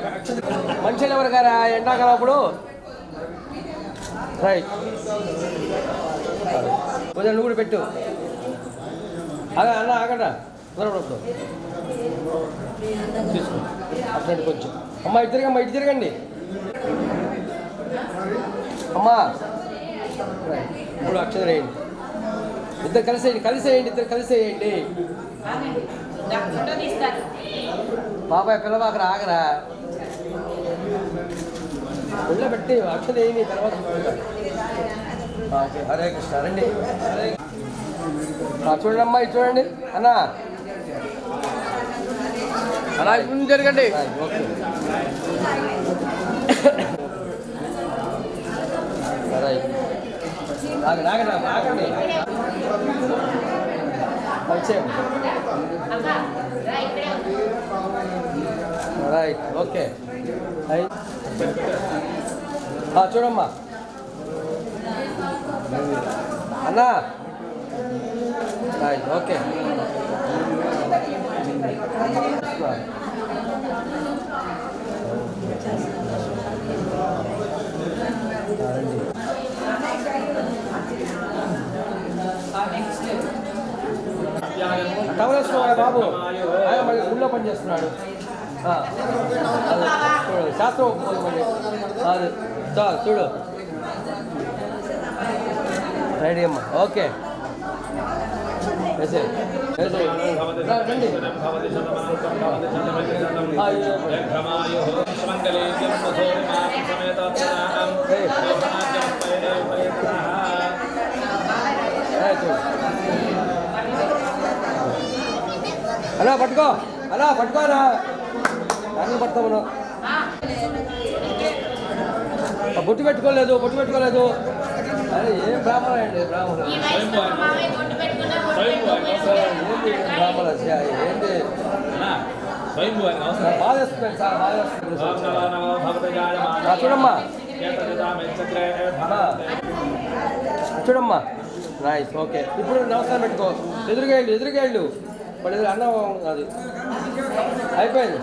మనుషులు ఎవరు గారా ఎండాకాలం అప్పుడు రైట్. కొంచెం నువ్వు కూడా పెట్టు. అలా ఆగండా కుదరపడప్పుడు తీసుకో అట్లాంటి కొంచెం. అమ్మా ఇటు తిరగమ్మా ఇటు తిరగండి అమ్మా. ఇప్పుడు అక్షరం వేయండి ఇద్దరు కలిసేయండి కలిసేయండి ఇద్దరు కలిసేయండి. బాబాయ్ పిల్లవాకరా ఆగరా ఒళ్ళో పెట్టి అక్షరం వేయండి తర్వాత హరే కృష్ణ రండి. చూడండి అమ్మా ఇది చూడండి అన్నా అలా జరగండి. ఓకే ఆగండి ఆగండి ఆగండి వచ్చేయండి. రైట్ ఓకే చూడమ్మా అన్నా రైట్ ఓకే. టవలేసుకోవాలి బాబు ఆయన మళ్ళీ ఊళ్ళో పని చేస్తున్నాడు. చూడు శాస్త్రం ఒప్పుకోదు మళ్ళీ అది చాలు చూడు రెడీ అమ్మా ఓకే. అలా పట్టుకో అలా పట్టుకోరా దాన్ని పడతాము బొట్టు పెట్టుకోలేదు అరే ఏం బ్రాహ్మణ అండి బ్రాహ్మణ ఏంటి బాగా చేస్తున్నాడు సార్ బాగా చేస్తున్నాడు చూడమ్మా చూడమ్మా నైస్ ఓకే ఇప్పుడు నమస్కారం పెట్టుకో ఎదురుగా వాడు ఎదురు అన్నం అది అయిపోయింది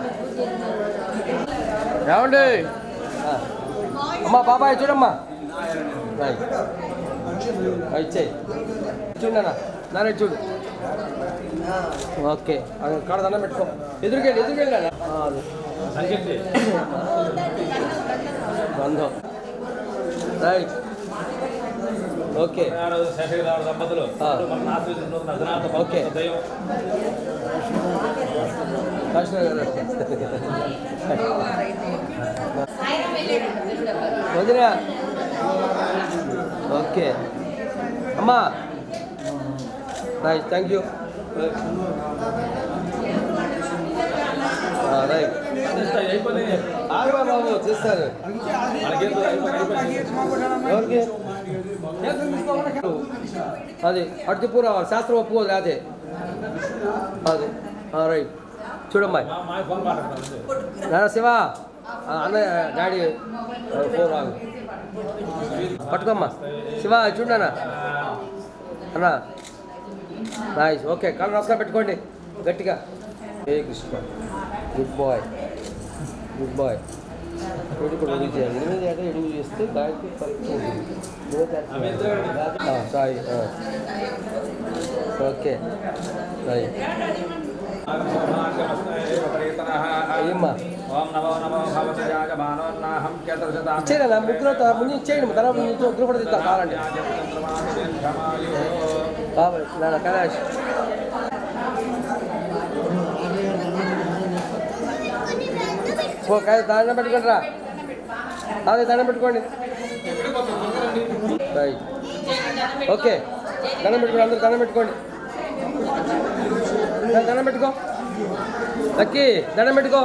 ఏమండి అమ్మా బాబాయ్ చూడమ్మా ఇచ్చేయి చూడన్నా నాన్న చూడు ఓకే కాడ దండం పెట్టుకో ఎదురుకెళ్ళి బంధం రైట్ ఓకే దంపతులు ఓకే వదినా ఓకే అమ్మా రైట్ థ్యాంక్ యూ రైట్ ఆగమా బాబు చేస్తారు ఎవరికి అది అటు తిప్పురా శాస్త్రం ఒప్పుకోదు అదే అది రైట్ చూడమ్మా నాన్న శివ అన్నయ్య డాడీ ఫోన్ రాదు పట్టుకోమ్మా శివ చూడన్నా అన్నా నైస్ ఓకే కాళ్ళు నమస్కారం పెట్టుకోండి గట్టిగా ఏ కృష్ణ గుడ్ బాయ్ కూడా ఎడుగు చేయాలి 8 ఏటా ఎడుగు చేస్తే గాయత్రి పరీక్ష ఉంటుంది సాయి ఓకే సాయి అయ్యమ్మా ఇచ్చేయరా ముగ్గురు ముందు ఇచ్చేయండి తర్వాత ముగ్గురు కూడా తింటాం కావాలండి బాబాయ్ నాన్న కైలాష్ దండం పెట్టుకోండి రా అదే దండం పెట్టుకోండి రైట్ ఓకే దండం పెట్టుకోండి అందరూ దండం పెట్టుకోండి దండం పెట్టుకో లక్కీ దండం పెట్టుకో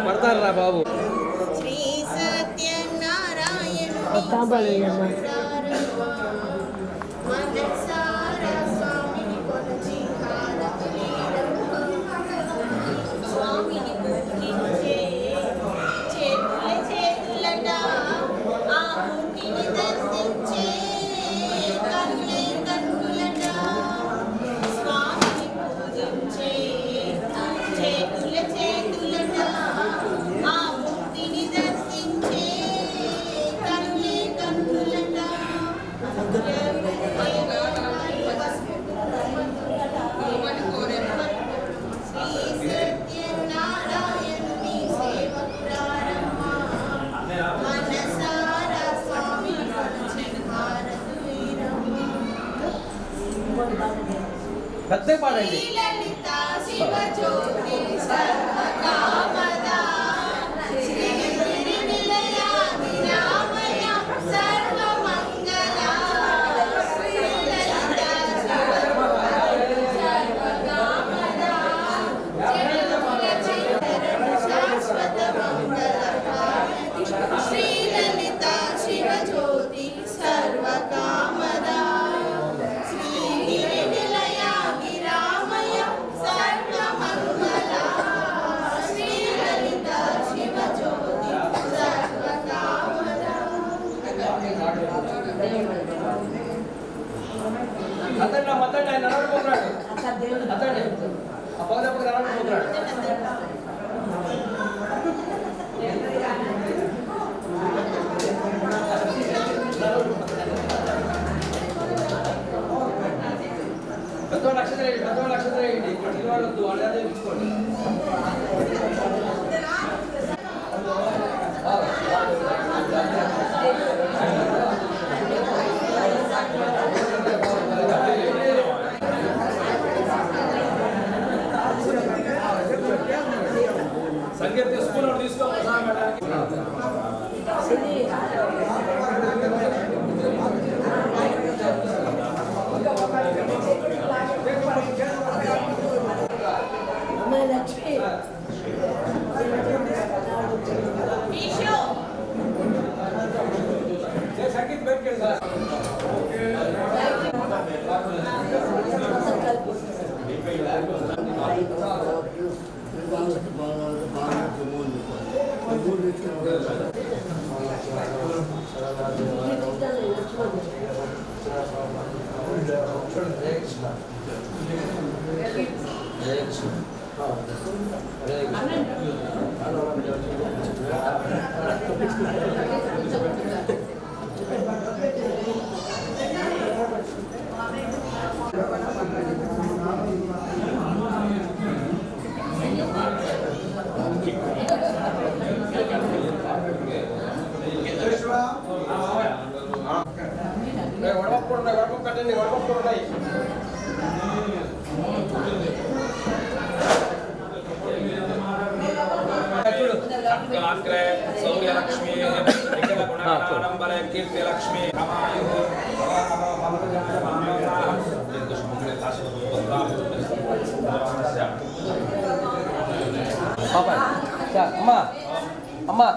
పడతారు రా బాబు పెద్ద పాడండి స్పూన్ ఒకటి తీసుకో ప్రసాదం పెట్టడానికి. సౌర్యలక్ష్మి గుణాడంబరే కీర్తిలక్ష్మి అమ్మా అమ్మా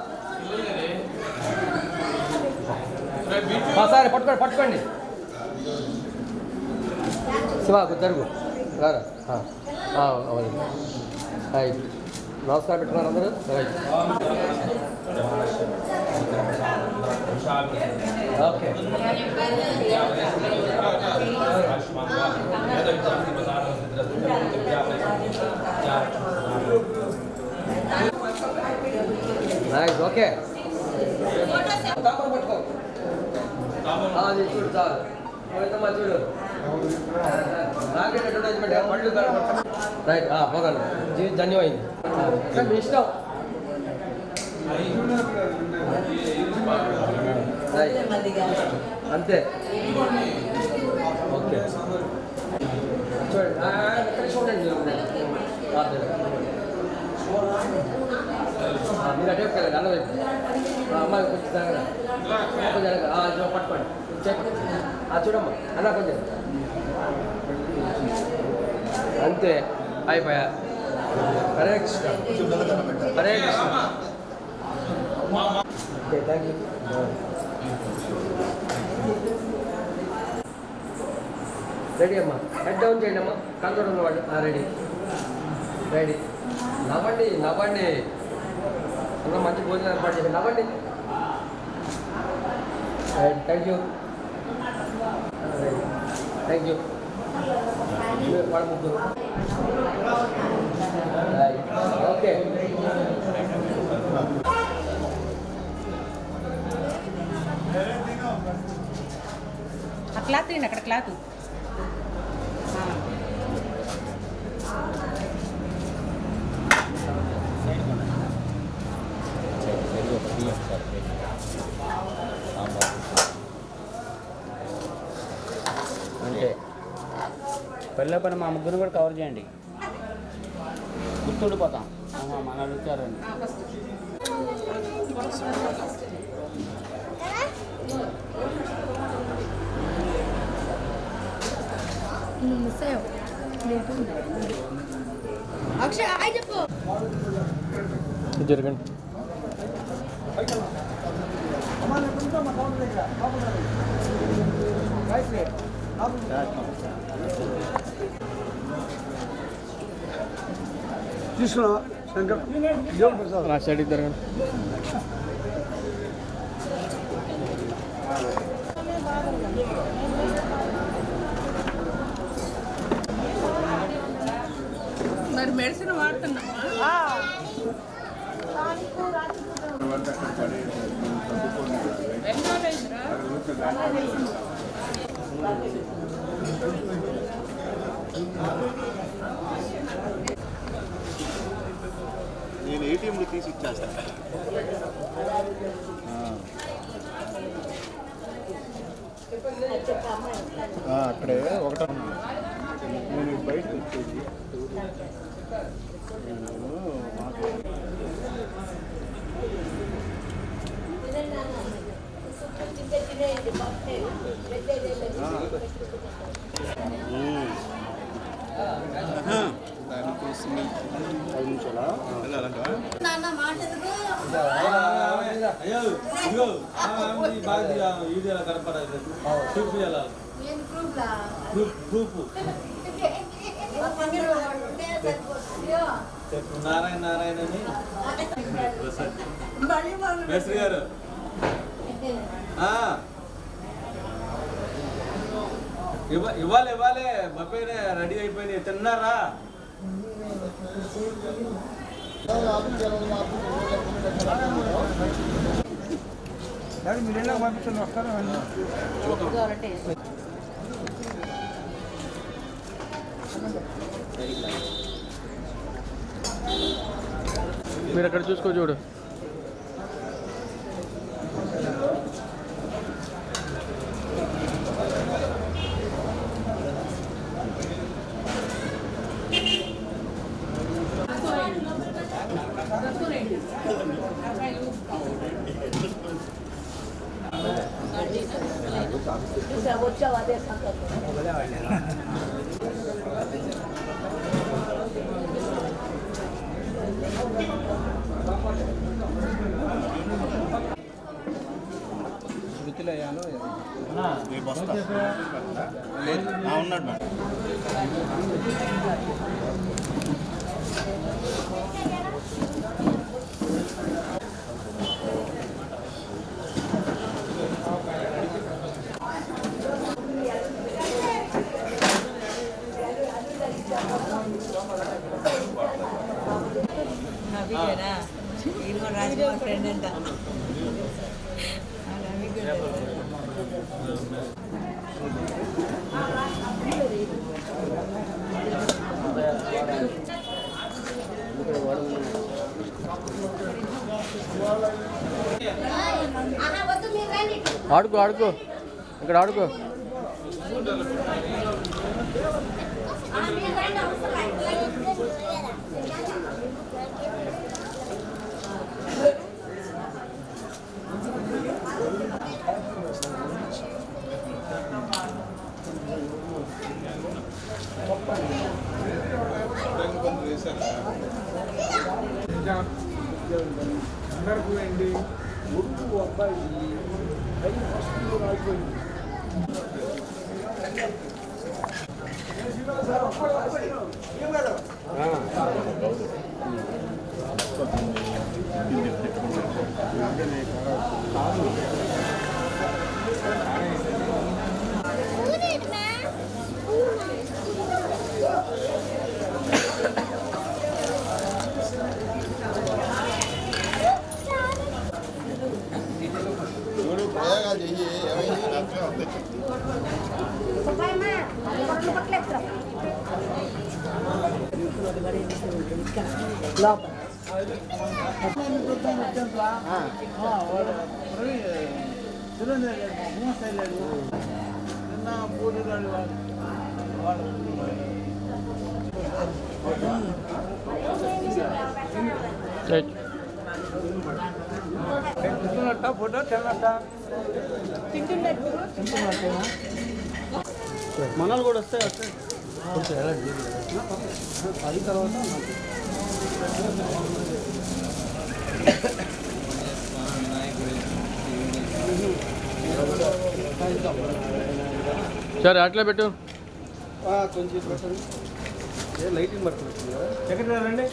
సరే పట్టుకోండి పట్టుకోండి శివా జరుగు రారా రైట్ నమస్కారం పెట్టుకున్నారు అందరూ రైట్ ఓకే నైస్ ఓకే పట్టుకో అది చూడు చాలు పోయిందమ్మా చూడు నాకే అడ్వర్టైజ్మెంట్ పళ్ళు రైట్ పోగలను జీవితం ధన్యమైంది మీ ఇష్టం అంతే ఓకే చూడండి చూడండి మీరు అటే వెళ్ళండి అన్న వైపు అమ్మాయి కొంచెం కొంచెం పట్టుకోండి చెక్ చూడమ్మా అన్న కొంచెం అంతే అయిపోయా Hare Krishna Hare Krishna okay thank you ready అమ్మా హెడ్ డౌన్ చేయండి అమ్మా కంట్రోల్ ఉన్నవాళ్ళు రెడీ రెడీ నవ్వండి నవ్వండి ఇంకా మంచి భోజనం ఏర్పాటు చేయండి నవ్వండి థ్యాంక్ యూ థ్యాంక్ యూ వాళ్ళ ముగ్గురు ఓకే క్లాత్ తీయండి అక్కడ క్లాత్ అంటే పెళ్ళి పని మా ముగ్గురు కూడా కవర్ చేయండి గుర్తుండిపోతాం మన అడుగుతారండి జరగండి తీసుకున్నా శంకర్ దేవుడు ప్రసాద్ నా సైడ్కి జరగండి మరి మెడిసిన్ వాడుతున్నామా నేను ఏటీఎంలో తీసి ఇచ్చేస్తాను. అక్కడే ఒకట నేను బయటకు వచ్చేసి అయ్యో ఇగో బాగా ఇది కనపడదు చూపియాలి ప్రూఫ్ నారాయణ నారాయణ అని మేస్త్రి గారు ఇవ్వాలి ఇవ్వాలి బొబ్బైన రెడీ అయిపోయినాయి తిన్నారా మీరు ఎలా పంపించండి వస్తారా మీరు అక్కడ చూసుకో చూడు. వచ్చావా అదే సంగతి. ఉన్నాడు మేడం. ఫ్రెండ్ అంట ఆడుకో ఆడుకో ఇక్కడ ఆడుకో. అందరికీ అండి ఉడుకు అబ్బాయి ఫస్ట్ అయిపోయింది. ఫోటో తిన్నట్ట మనలు కూడా వస్తాయి అది తర్వాత సరే అట్లా పెట్టు. కొంచెం పెట్టండి. లైటింగ్ పడుతుంది ఎక్కడ రండి.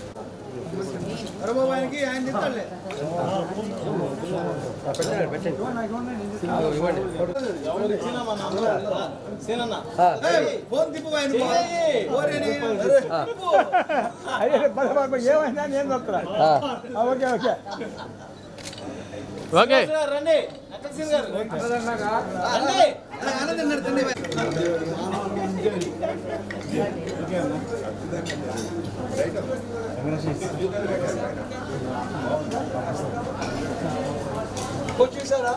అరబాబానికి ఆయన చెప్తాడులే. ఏమైనా నేను చెప్తా. ఓకే ఓకే ఓకే రండి వచ్చేసారా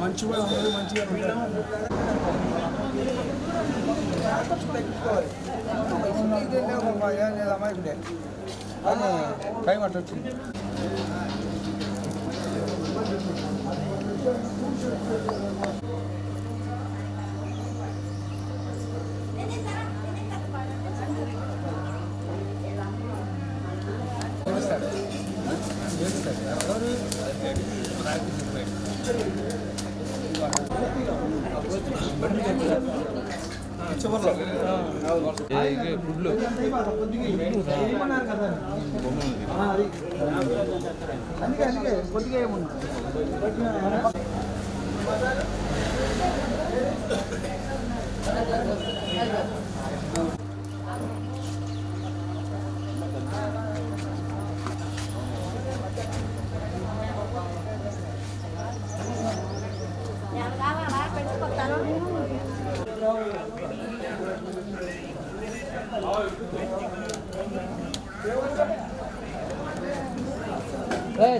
మంచిగా ఉంది మంచిగా అమ్మాయి టైం అట్ట వచ్చింది. అందుకే కొద్దిగా ఏమున్నా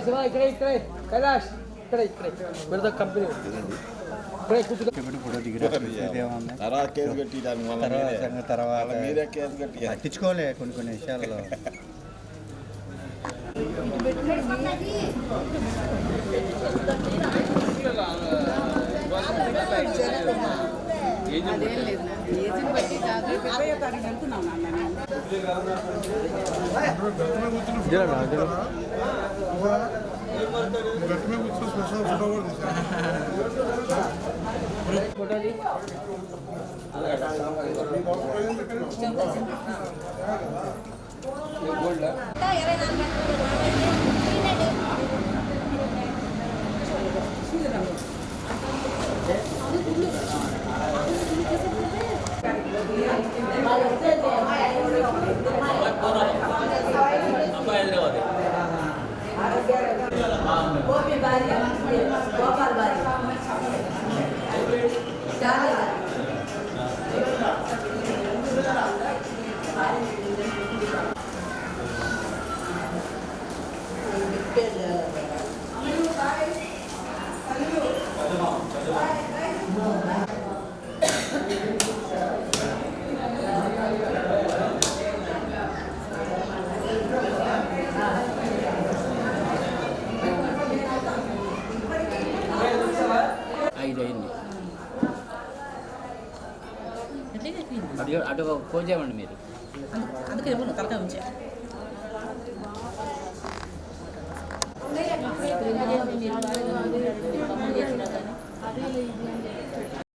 శివ ఇక్కడే ఇక్కడే కైలాష్ ఇక్కడే పెద్ద కంపెనీ ఇక్కడే కూర్చో ఫోటో తర్వాత కేసు కట్టి తర్వాత మీరే కేసు కట్టి పట్టించుకోలే కొన్ని విషయాల్లో అదేం లేదు ఏజీని బట్టి కాదు 20వ తారీఖు వెళ్తున్నాం నాన్న అటు ఫోన్ చేయమండి మీరు అందుకే ఇవ్వను తలకాయ ఉంచే మీరు